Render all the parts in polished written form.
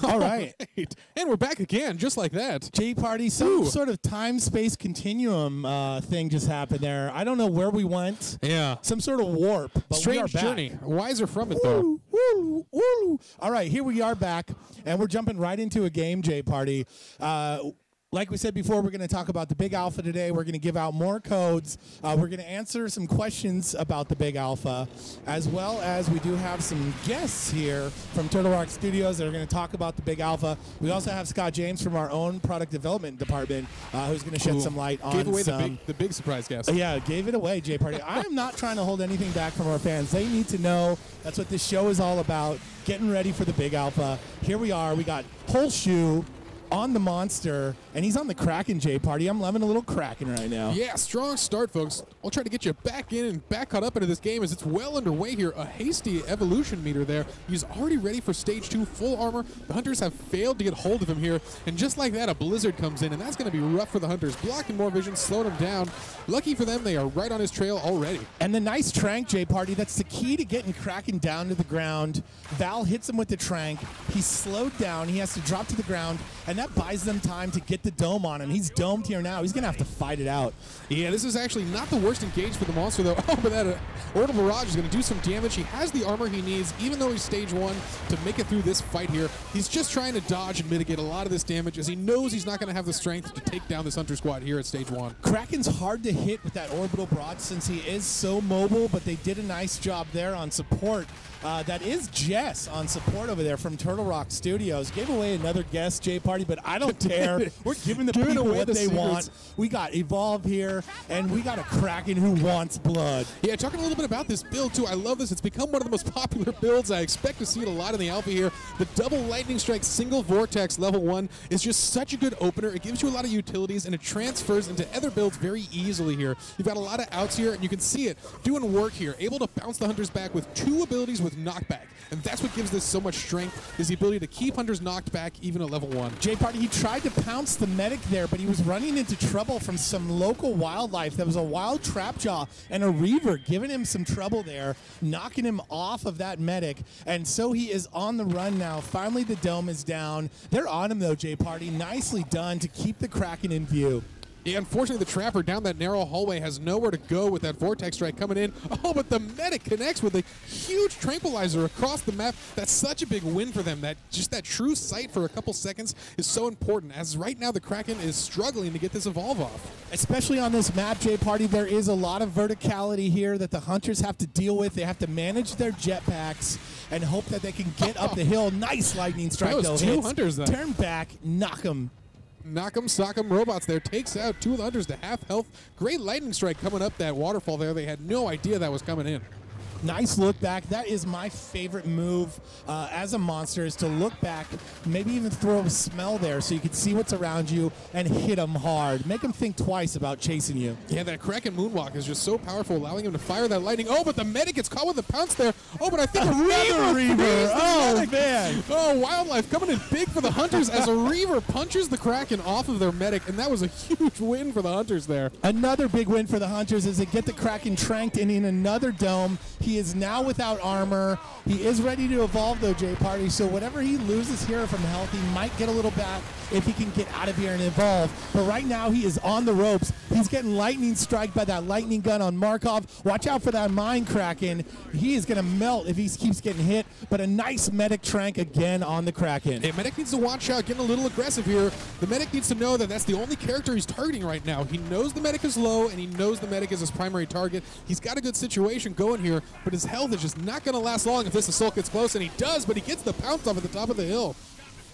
All right. And we're back again, just like that. J-Party, some sort of time-space continuum thing just happened there. I don't know where we went. Yeah. Some sort of warp. But Strange we are journey. back. Wiser from it, though. Woo, woo. All right, here we are back, and we're jumping right into a game, J-Party. Like we said before, we're going to talk about the Big Alpha today. We're going to give out more codes. We're going to answer some questions about the Big Alpha, as well as we do have some guests here from Turtle Rock Studios that are going to talk about the Big Alpha. We also have Scott James from our own product development department who's going to shed some light on Gave away the big surprise guest. Yeah, gave it away, J-Party. I am not trying to hold anything back from our fans. They need to know that's what this show is all about, getting ready for the Big Alpha. Here we are. We got Whole Shoe on the monster, and he's on the Kraken, J-Party. I'm loving a little Kraken right now. Yeah, strong start, folks. I'll try to get you back in and back caught up into this game as it's well underway here. A hasty evolution meter there. He's already ready for stage 2, full armor. The Hunters have failed to get hold of him here, and just like that, a blizzard comes in, and that's going to be rough for the Hunters. Blocking more vision, slowing him down. Lucky for them, they are right on his trail already. And the nice Trank, J-Party, that's the key to getting Kraken down to the ground. Val hits him with the Trank. He's slowed down. He has to drop to the ground, and that buys them time to get the dome on him. He's domed here now. He's going to have to fight it out. Yeah, this is actually not the worst engage for the monster, though. Oh, but that Orbital Barrage is going to do some damage. He has the armor he needs, even though he's stage 1, to make it through this fight here. He's just trying to dodge and mitigate a lot of this damage, as he knows he's not going to have the strength to take down this Hunter squad here at stage 1. Kraken's hard to hit with that Orbital Barrage since he is so mobile, but they did a nice job there on support. That is Jess on support over there from Turtle Rock Studios. Gave away another guest, J-Party, but I don't care. We're giving the people what they want. We got Evolve here, and we got a Kraken who wants blood. Yeah, talking a little bit about this build, too. I love this. It's become one of the most popular builds. I expect to see it a lot in the alpha here. The double Lightning Strike, single Vortex, level 1 is just such a good opener. It gives you a lot of utilities, and it transfers into other builds very easily here. You've got a lot of outs here, and you can see it doing work here. Able to bounce the Hunters back with 2 abilities with knockback, and that's what gives this so much strength, is the ability to keep Hunters knocked back even at level 1. J-Party, he tried to pounce the medic there, but he was running into trouble from some local wildlife. There was a wild Trapjaw and a Reaver giving him some trouble there, knocking him off of that medic, and so he is on the run now. Finally, the dome is down. They're on him, though, J-Party. Nicely done to keep the Kraken in view. Yeah, unfortunately, the Trapper down that narrow hallway has nowhere to go with that Vortex Strike coming in. Oh, but the medic connects with a huge tranquilizer across the map. That's such a big win for them. That true sight for a couple seconds is so important, as right now the Kraken is struggling to get this Evolve off. Especially on this map, J-Party, there is a lot of verticality here that the Hunters have to deal with. They have to manage their jetpacks and hope that they can get up the hill. Nice Lightning Strike, though. That was 2 Hunters, though. Turn back, knock him. Knock 'em, sock 'em, robots there. Takes out 2 of the Hunters to half health. Great Lightning Strike coming up that waterfall there. They had no idea that was coming in. Nice look back. That is my favorite move as a monster, is to look back, maybe even throw a smell there so you can see what's around you and hit them hard. Make them think twice about chasing you. Yeah, that Kraken Moonwalk is just so powerful, allowing him to fire that lightning. Oh, but the medic gets caught with the pounce there. Oh, but I think another Reaver. Oh, man. Oh, Wildlife coming in big for the Hunters as a Reaver punches the Kraken off of their medic, and that was a huge win for the Hunters there. Another big win for the Hunters as they get the Kraken tranked and in another dome. He is now without armor. He is ready to evolve, though, J-Party, so whatever he loses here from health, he might get a little back if he can get out of here and evolve. But right now, he is on the ropes. He's getting lightning strike by that lightning gun on Markov. Watch out for that Mind Kraken. He is going to melt if he keeps getting hit, but a nice medic trank again on the Kraken. Hey, medic needs to watch out, getting a little aggressive here. The medic needs to know that that's the only character he's targeting right now. He knows the medic is low, and he knows the medic is his primary target. He's got a good situation going here, but his health is just not going to last long if this assault gets close, and he does, but he gets the pounce off at the top of the hill.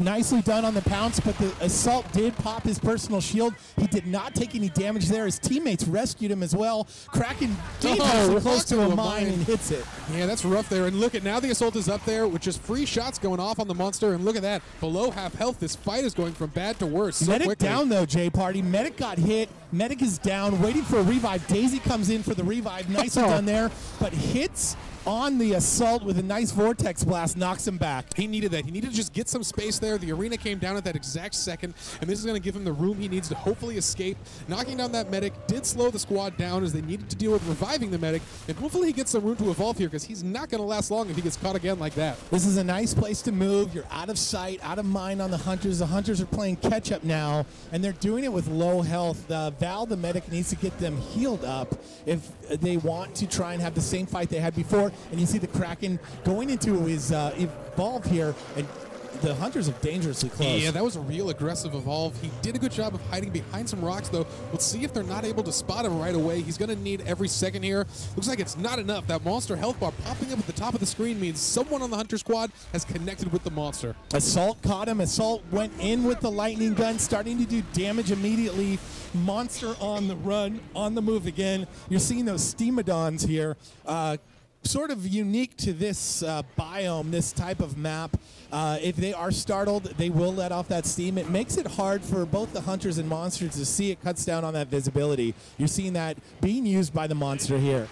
Nicely done on the pounce, but the assault did pop his personal shield. He did not take any damage there. His teammates rescued him as well. Kraken dangerously close to a mine and hits it. Yeah, that's rough there. And look at now the assault is up there with just free shots going off on the monster. And look at that. Below half health, this fight is going from bad to worse so Medic quickly. Down, though, J-Party. Medic got hit. Medic is down, waiting for a revive. Daisy comes in for the revive. Nicely done there, but hits on the assault with a nice Vortex Blast, knocks him back. He needed that. He needed to just get some space there. The arena came down at that exact second, and this is going to give him the room he needs to hopefully escape. Knocking down that medic did slow the squad down as they needed to deal with reviving the medic, and hopefully he gets some room to evolve here because he's not going to last long if he gets caught again like that. This is a nice place to move. You're out of sight, out of mind on the Hunters. The Hunters are playing catch-up now, and they're doing it with low health. Val, the medic, needs to get them healed up if they want to try and have the same fight they had before. And you see the Kraken going into his evolve here, and the Hunters are dangerously close. Yeah, that was a real aggressive evolve. He did a good job of hiding behind some rocks, though. Let's see if they're not able to spot him right away. He's going to need every second here. Looks like it's not enough. That monster health bar popping up at the top of the screen means someone on the Hunter squad has connected with the monster. Assault caught him. Assault went in with the lightning gun, starting to do damage immediately. Monster on the run, on the move again. You're seeing those Steamodons here. Sort of unique to this biome, this type of map. If they are startled, they will let off that steam. It makes it hard for both the Hunters and monsters to see. It cuts down on that visibility. You're seeing that being used by the monster here.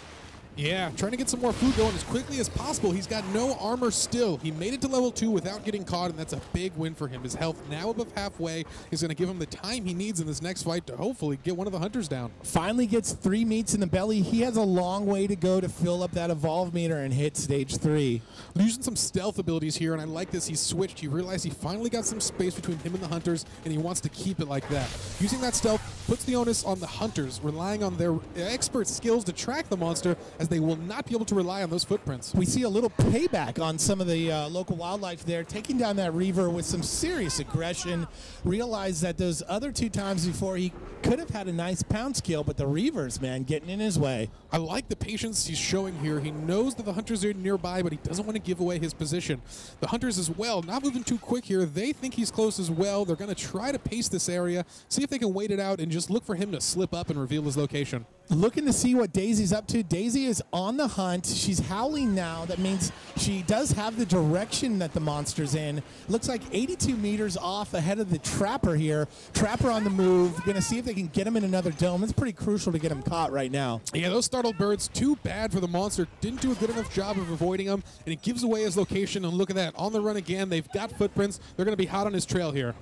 Yeah, trying to get some more food going as quickly as possible. He's got no armor still. He made it to level 2 without getting caught, and that's a big win for him. His health now above halfway is going to give him the time he needs in this next fight to hopefully get one of the Hunters down. Finally gets 3 meats in the belly. He has a long way to go to fill up that evolve meter and hit stage 3. Using some stealth abilities here, and I like this. He switched. He realized he finally got some space between him and the Hunters, and he wants to keep it like that. Using that stealth puts the onus on the Hunters, relying on their expert skills to track the monster, as they will not be able to rely on those footprints. We see a little payback on some of the local wildlife there, taking down that Reaver with some serious aggression. Realized that those other 2 times before he could have had a nice pounce kill, but the Reavers, man, getting in his way. I like the patience he's showing here. He knows that the Hunters are nearby, but he doesn't want to give away his position. The Hunters as well, not moving too quick here. They think he's close as well. They're going to try to pace this area, see if they can wait it out, and just look for him to slip up and reveal his location. Looking to see what Daisy's up to. Daisy is on the hunt. She's howling now. That means she does have the direction that the monster's in. Looks like 82 meters off ahead of the Trapper here. Trapper on the move. Going to see if they can get him in another dome. It's pretty crucial to get him caught right now. Yeah, those startled birds, too bad for the monster. Didn't do a good enough job of avoiding him, and it gives away his location. And look at that. On the run again. They've got footprints. They're going to be hot on his trail here.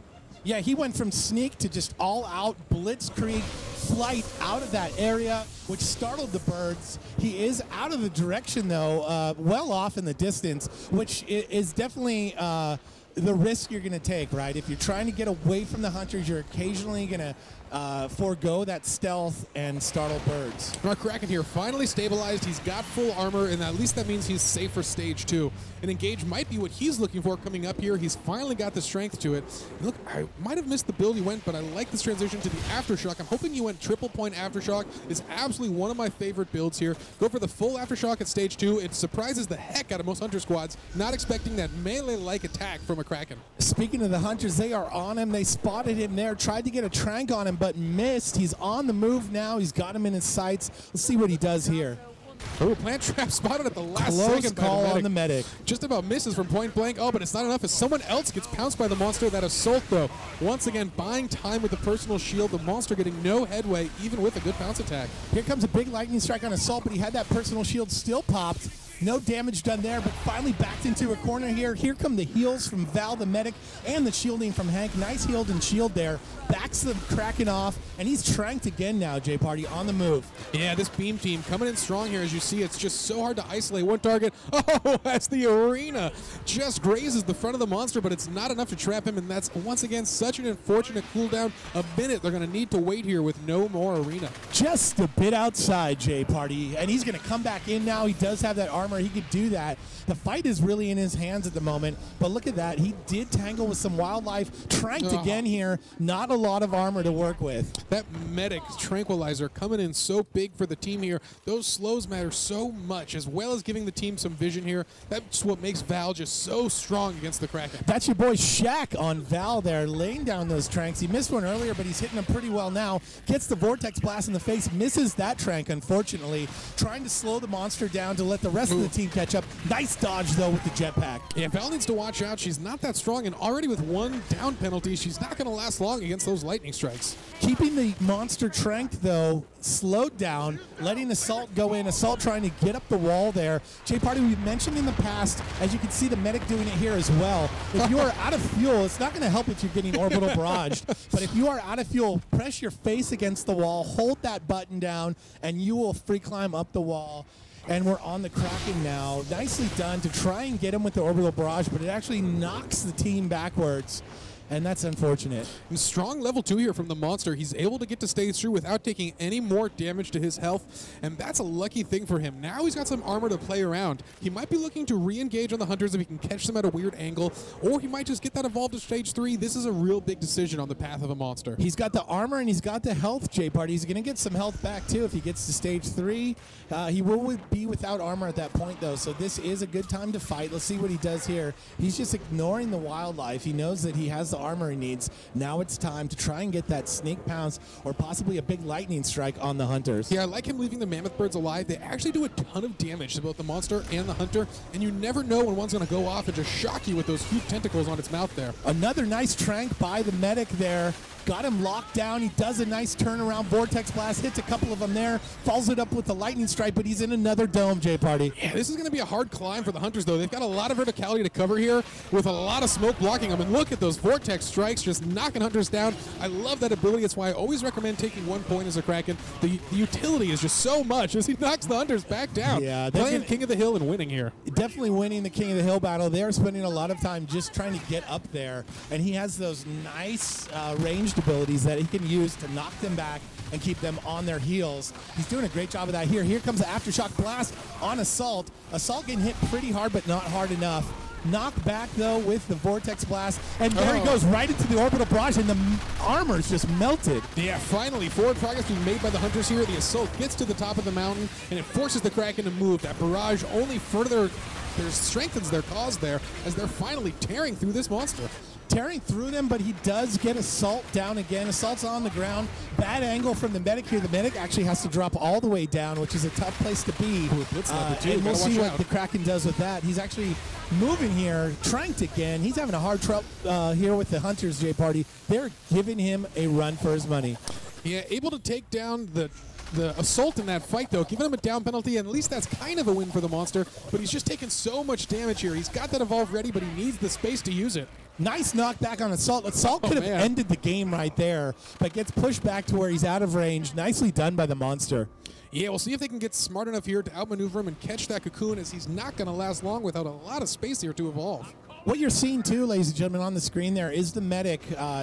Yeah, he went from sneak to just all-out blitzkrieg flight out of that area, which startled the birds. He is out of the direction, though, well off in the distance, which is definitely the risk you're going to take, right? If you're trying to get away from the Hunters, you're occasionally going to forego that stealth and startle birds. Now Kraken here finally stabilized. He's got full armor, and at least that means he's safe for stage 2. And engage might be what he's looking for coming up here. He's finally got the strength to it. And look, I might have missed the build he went, but I like this transition to the Aftershock. I'm hoping you went triple point Aftershock. It's absolutely one of my favorite builds here. Go for the full Aftershock at stage 2. It surprises the heck out of most Hunter squads, not expecting that melee-like attack from a Kraken. Speaking of the Hunters, they are on him. They spotted him there, tried to get a trank on him, but missed. He's on the move now. He's got him in his sights. Let's see what he does here. Oh, plant trap spotted at the last Close second call by on the medic. Just about misses from point blank. Oh, but it's not enough as someone else gets pounced by the monster. That assault, though, once again buying time with the personal shield. The monster getting no headway, even with a good pounce attack. Here comes a big lightning strike on assault, but he had that personal shield still popped. No damage done there, but finally backed into a corner here. Here come the heals from Val, the medic, and the shielding from Hank. Nice healed and shield there. Backs the Kraken off, and he's tranked again now, J-Party, on the move. Yeah, this beam team coming in strong here. As you see, it's just so hard to isolate one target. Oh, that's the arena. Just grazes the front of the monster, but it's not enough to trap him, and that's, once again, such an unfortunate cooldown. A minute they're going to need to wait here with no more arena. Just a bit outside, J-Party, and he's going to come back in now. He does have that armor. He could do that. The fight is really in his hands at the moment, but look at that. He did tangle with some wildlife. Tranked again here. Not a lot of armor to work with. That medic tranquilizer coming in so big for the team here. Those slows matter so much, as well as giving the team some vision here. That's what makes Val just so strong against the Kraken. That's your boy Shaq on Val there, laying down those tranks. He missed one earlier, but he's hitting them pretty well now. Gets the Vortex Blast in the face, misses that trank, unfortunately. Trying to slow the monster down to let the rest of the team catch up. Nice dodge, though, with the jetpack. Yeah, Val needs to watch out. She's not that strong, and already with one down penalty, she's not going to last long against those those lightning strikes. Keeping the monster tranked, though, slowed down, letting Assault go in. Assault trying to get up the wall there. Jay Party, we've mentioned in the past, as you can see the medic doing it here as well. If you are out of fuel, it's not going to help if you're getting orbital barraged. But if you are out of fuel, press your face against the wall, hold that button down, and you will free climb up the wall. And we're on the Kraken now. Nicely done to try and get him with the orbital barrage, but it actually knocks the team backwards. And that's unfortunate. And strong level 2 here from the monster. He's able to get to stage 3 without taking any more damage to his health, and that's a lucky thing for him. Now he's got some armor to play around. He might be looking to re-engage on the hunters if he can catch them at a weird angle, or he might just get that evolved to stage 3. This is a real big decision on the path of a monster. He's got the armor and he's got the health, Jay Party. He's going to get some health back too if he gets to stage 3. He will be without armor at that point though, so this is a good time to fight. Let's see what he does here. He's just ignoring the wildlife. He knows that he has the armor he needs. Now it's time to try and get that sneak pounce or possibly a big lightning strike on the hunters. Yeah, I like him leaving the mammoth birds alive. They actually do a ton of damage to both the monster and the hunter, and you never know when one's going to go off and just shock you with those huge tentacles on its mouth there. Another nice trank by the medic there. Got him locked down. He does a nice turnaround. Vortex Blast hits a couple of them there. Follows it up with the lightning strike, but he's in another dome, Jay Party. Yeah, this is going to be a hard climb for the hunters, though. They've got a lot of verticality to cover here with a lot of smoke blocking them. And look at those Vortex strikes just knocking hunters down. I love that ability. That's why I always recommend taking 1 point as a Kraken. The utility is just so much as he knocks the hunters back down. Yeah, playing King of the Hill and winning here. Definitely winning the King of the Hill battle. They're spending a lot of time just trying to get up there. And he has those nice ranged abilities that he can use to knock them back and keep them on their heels. He's doing a great job of that here. Here comes the Aftershock Blast on Assault. Assault getting hit pretty hard, but not hard enough. Knocked back, though, with the Vortex Blast. And there he goes right into the orbital barrage, and the armor's just melted. Yeah, finally, forward progress being made by the hunters here. The Assault gets to the top of the mountain, and it forces the Kraken to move. That barrage only further strengthens their cause there as they're finally tearing through this monster. Tearing through them, but he does get Assault down again. Assault's on the ground. Bad angle from the medic here. The medic actually has to drop all the way down, which is a tough place to be. And we'll see what the Kraken does with that. He's actually moving here, tranked again. He's having a hard trouble here with the hunters, Jay Party. They're giving him a run for his money. Yeah, able to take down the Assault in that fight, though, giving him a down penalty, and at least that's kind of a win for the monster, but he's just taking so much damage here. He's got that evolve ready, but he needs the space to use it. Nice knockback on Assault. Assault could have ended the game right there, but gets pushed back to where he's out of range. Nicely done by the monster. Yeah, we'll see if they can get smart enough here to outmaneuver him and catch that cocoon, as he's not going to last long without a lot of space here to evolve. What you're seeing, too, ladies and gentlemen, on the screen there is the medic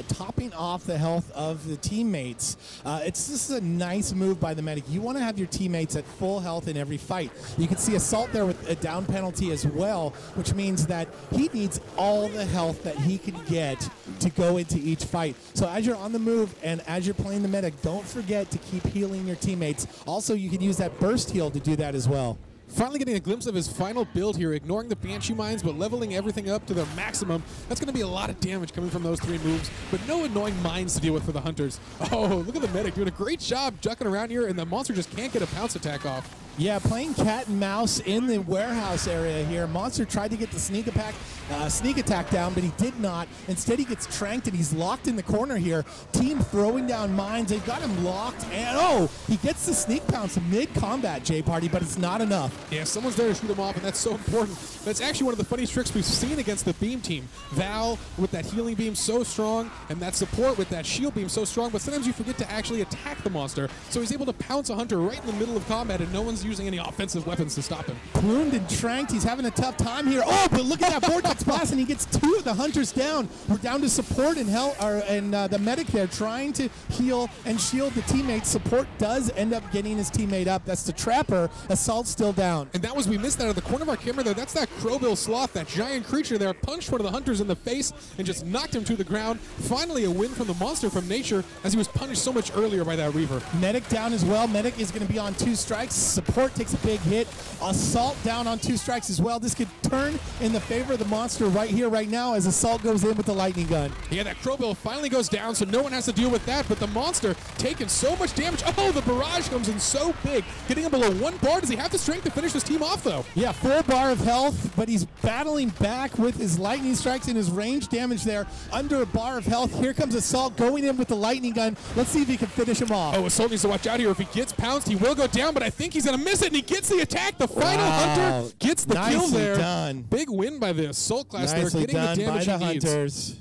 topping off the health of the teammates. This is a nice move by the medic. You want to have your teammates at full health in every fight. You can see Assault there with a down penalty as well, which means that he needs all the health that he can get to go into each fight. So as you're on the move and as you're playing the medic, don't forget to keep healing your teammates. Also, you can use that burst heal to do that as well. Finally getting a glimpse of his final build here, ignoring the Banshee Mines, but leveling everything up to their maximum. That's going to be a lot of damage coming from those 3 moves, but no annoying mines to deal with for the hunters. Oh, look at the medic doing a great job ducking around here, and the monster just can't get a pounce attack off. Yeah, playing cat and mouse in the warehouse area here. Monster tried to get the sneak attack down, but he did not. Instead, he gets tranked, and he's locked in the corner here. Team throwing down mines. They've got him locked, and he gets the sneak pounce mid-combat, Jay Party, but it's not enough. Yeah, someone's there to shoot him off, and that's so important. That's actually one of the funniest tricks we've seen against the beam team. Val with that healing beam so strong, and that support with that shield beam so strong, but sometimes you forget to actually attack the monster, so he's able to pounce a hunter right in the middle of combat, and no one's using any offensive weapons to stop him. Pruned and tranked. He's having a tough time here. Oh, but look at that Vortex Blast, and he gets 2 of the hunters down. We're down to support and the medic there trying to heal and shield the teammates. Support does end up getting his teammate up. That's the Trapper. Assault still down. And we missed that out of the corner of our camera there. That's that Crowbill Sloth, that giant creature there, punched one of the hunters in the face and just knocked him to the ground. Finally a win from the monster from nature, as he was punished so much earlier by that Reaver. Medic down as well. Medic is going to be on 2 strikes. Support Support takes a big hit. Assault down on 2 strikes as well. This could turn in the favor of the monster right here, right now, as Assault goes in with the lightning gun. Yeah, that Crowbill finally goes down, so no one has to deal with that, but the monster taking so much damage. Oh, the barrage comes in so big. Getting him below 1 bar. Does he have the strength to finish this team off, though? Yeah, 4 bar of health, but he's battling back with his lightning strikes and his range damage there. Under a bar of health, here comes Assault going in with the lightning gun. Let's see if he can finish him off. Oh, Assault needs to watch out here. If he gets pounced, he will go down, but I think he's going to miss it, and he gets the attack. The final Hunter gets the kill there. Done. Big win by the Assault class there, Nicely getting the done damage by the he needs. Hunters.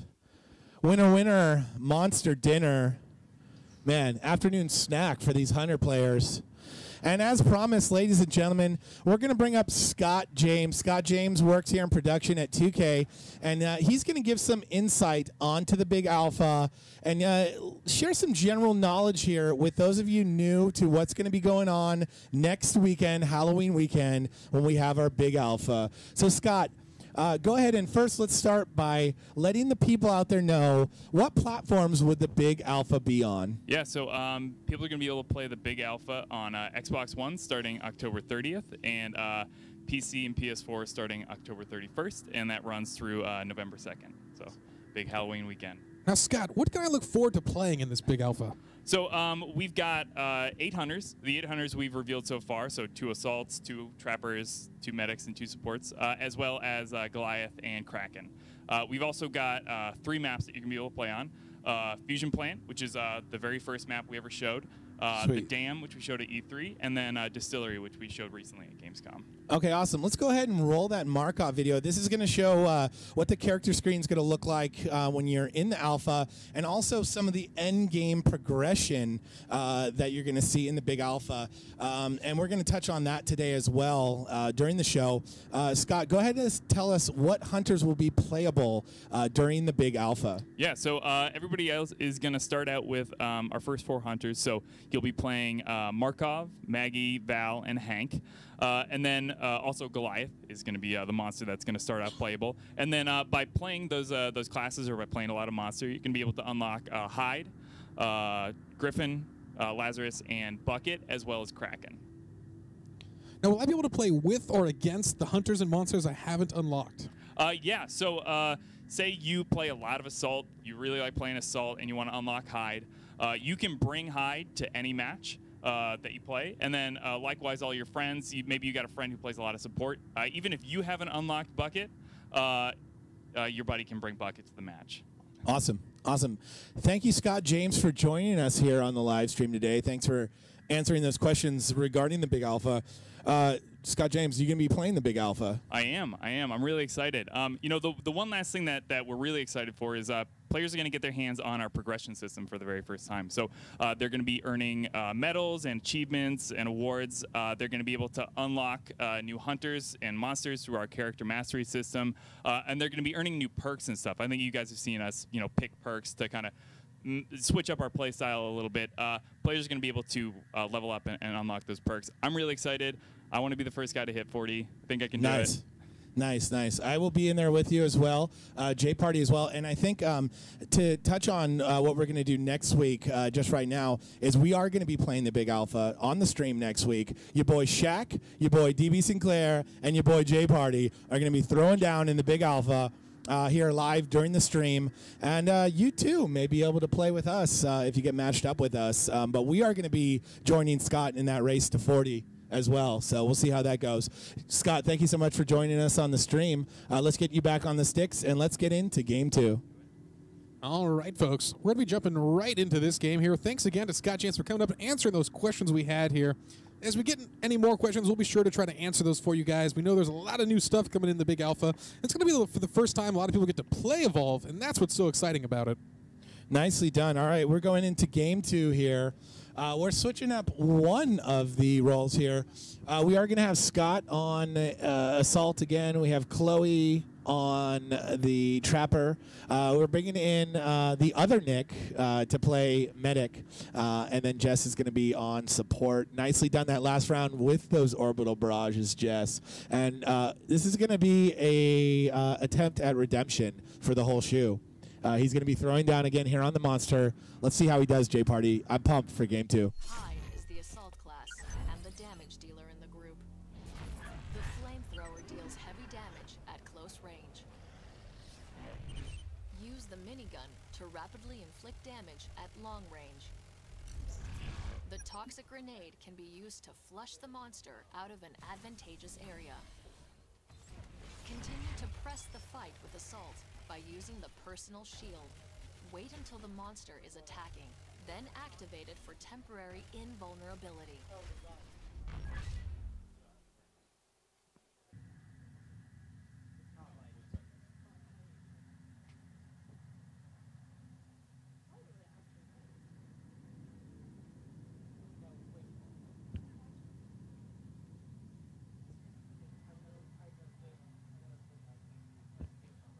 Winner, winner, monster dinner. Man, afternoon snack for these Hunter players. And as promised, ladies and gentlemen, we're going to bring up Scott James. Scott James works here in production at 2K, and he's going to give some insight onto the Big Alpha and share some general knowledge here with those of you new to what's going to be going on next weekend, Halloween weekend, when we have our Big Alpha. So, Scott, go ahead and first let's start by letting the people out there know what platforms would the Big Alpha be on. Yeah, so people are going to be able to play the Big Alpha on Xbox One starting October 30th and PC and PS4 starting October 31st, and that runs through November 2nd. So big Halloween weekend. Now, Scott, what can I look forward to playing in this Big Alpha? So we've got 8 Hunters. The 8 Hunters we've revealed so far, so 2 Assaults, 2 Trappers, 2 Medics, and 2 Supports, as well as Goliath and Kraken. We've also got 3 maps that you can be able to play on. Fusion Plant, which is the very first map we ever showed. The Dam, which we showed at E3, and then Distillery, which we showed recently at Gamescom. Okay, awesome. Let's go ahead and roll that Markov video. This is going to show what the character screen is going to look like when you're in the alpha, and also some of the end game progression that you're going to see in the Big Alpha. And we're going to touch on that today as well during the show. Scott, go ahead and tell us what hunters will be playable during the Big Alpha. Yeah, so everybody else is going to start out with our first 4 hunters. So you'll be playing Markov, Maggie, Val, and Hank. And then also Goliath is going to be the monster that's going to start out playable. And then by playing those classes, or by playing a lot of monster, you can be able to unlock Hyde, Griffin, Lazarus, and Bucket, as well as Kraken. Now, will I be able to play with or against the hunters and monsters I haven't unlocked? Yeah, so say you play a lot of Assault, you really like playing Assault, and you want to unlock Hyde. You can bring Hyde to any match that you play, and then likewise all your friends. Maybe you got a friend who plays a lot of Support. Even if you have an unlocked Bucket, your buddy can bring Bucket to the match. Awesome, awesome. Thank you, Scott James, for joining us here on the live stream today. Thanks for answering those questions regarding the Big Alpha. Scott James, you going to be playing the Big Alpha? I am. I'm really excited. You know, the one last thing that we're really excited for is players are going to get their hands on our progression system for the very first time. So they're going to be earning medals and achievements and awards. They're going to be able to unlock new hunters and monsters through our character mastery system, and they're going to be earning new perks and stuff. I think you guys have seen us, pick perks to kind of switch up our play style a little bit. Players are going to be able to level up and unlock those perks. I'm really excited. I want to be the first guy to hit 40. I think I can do it. Nice, nice. I will be in there with you as well, J Party as well. And I think to touch on what we're going to do next week, just right now, is we are going to be playing the Big Alpha on the stream next week. Your boy Shaq, your boy DB Sinclair, and your boy J Party are going to be throwing down in the Big Alpha here live during the stream. And you too may be able to play with us if you get matched up with us. But we are going to be joining Scott in that race to 40 as well, so we'll see how that goes. Scott, thank you so much for joining us on the stream. Let's get you back on the sticks, and let's get into Game 2. All right, folks. We're going to be jumping right into this game here. Thanks again to Scott James for coming up and answering those questions we had here. As we get any more questions, we'll be sure to try to answer those for you guys. We know there's a lot of new stuff coming in the Big Alpha. It's going to be, for the first time, a lot of people get to play Evolve, and that's what's so exciting about it. Nicely done. All right, we're going into Game 2 here. We're switching up one of the roles here. We are going to have Scott on Assault again. We have Chloe on the Trapper. We're bringing in the other Nick to play Medic. And then Jess is going to be on Support. Nicely done that last round with those orbital barrages, Jess. And this is going to be a attempt at redemption for the whole shoe. He's going to be throwing down again here on the monster. Let's see how he does, J Party. I'm pumped for Game 2. Hyde is the assault class and the damage dealer in the use the minigun to rapidly inflict damage at long range. The toxic grenade can be used to flush the monster out of an advantageous area. Continue to press the fight with Assault by using the personal shield. Wait until the monster is attacking, then activate it for temporary invulnerability.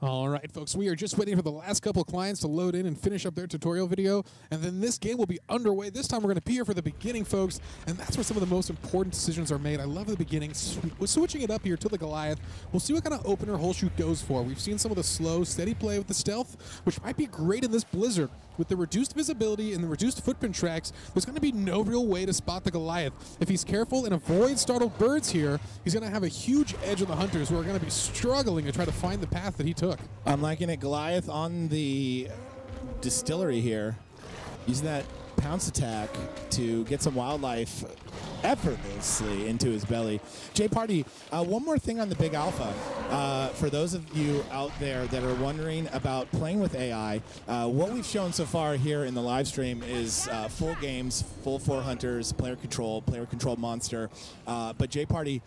All right, folks, we are just waiting for the last couple of clients to load in and finish up their tutorial video, and then this game will be underway. This time we're going to be here for the beginning, folks, and that's where some of the most important decisions are made. I love the beginning. We're switching it up here to the Goliath. We'll see what kind of opener Holshoot goes for. We've seen some of the slow, steady play with the stealth, which might be great in this blizzard. With the reduced visibility and the reduced footprint tracks, there's going to be no real way to spot the Goliath. If he's careful and avoids startled birds here, he's going to have a huge edge on the hunters who are going to be struggling to try to find the path that he took. I'm liking it. Goliath on the distillery here, using that pounce attack to get some wildlife effortlessly into his belly. Jay Party, one more thing on the Big Alpha. For those of you out there that are wondering about playing with AI, what we've shown so far here in the live stream is full games, full 4 hunters, player controlled monster. But Jay Party,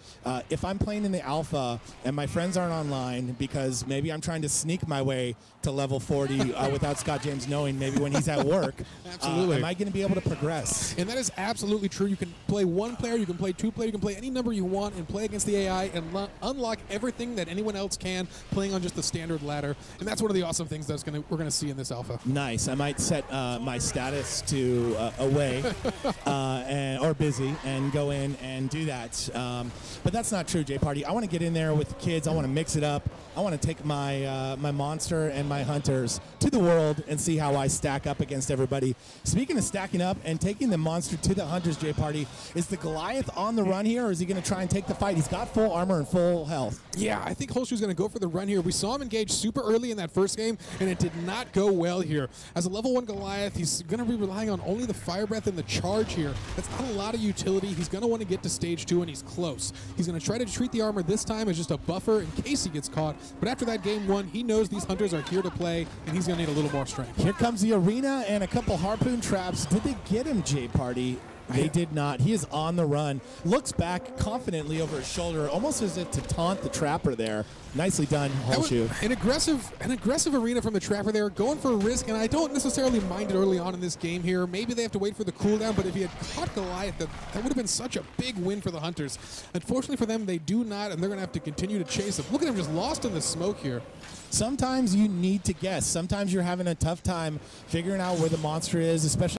if I'm playing in the Alpha and my friends aren't online because maybe I'm trying to sneak my way to level 40 without Scott James knowing, maybe when he's at work, absolutely. Am I going to be able to progress? And that is absolutely true. You can play 1 player, you can play 2 player, you can play any number you want and play against the AI and unlock everything that anyone else can playing on just the standard ladder. And that's one of the awesome things that's we're going to see in this alpha. Nice. I might set my status to away or busy and go in and do that. But that's not true, Jay Party. I want to get in there with the kids. I want to mix it up. I want to take my my monster and my hunters to the world and see how I stack up against everybody. Speaking of stacking up and taking the monster to the hunters, Jay Party, is the Goliath on the run here, or is he going to try and take the fight? He's got full armor and full health. Yeah, I think Holshoot's going to go for the run here. We saw him engage super early in that first game, and it did not go well here. As a level 1 Goliath, he's going to be relying on only the fire breath and the charge here. That's not a lot of utility. He's going to want to get to stage 2, and he's close. He's going to try to treat the armor this time as just a buffer in case he gets caught. But after that game 1, he knows these hunters are here to play, and he's going to need a little more strength. Here comes the arena and a couple harpoon traps. Did they get him, Jay Party? They did not. He is on the run. Looks back confidently over his shoulder, almost as if to taunt the trapper there. Nicely done, Holshoot. An aggressive arena from the trapper there, going for a risk, and I don't necessarily mind it early on in this game here. Maybe they have to wait for the cooldown, but if he had caught Goliath, that would have been such a big win for the hunters. Unfortunately for them, they do not, and they're going to have to continue to chase him. Look at him just lost in the smoke here. Sometimes you need to guess. Sometimes you're having a tough time figuring out where the monster is, especially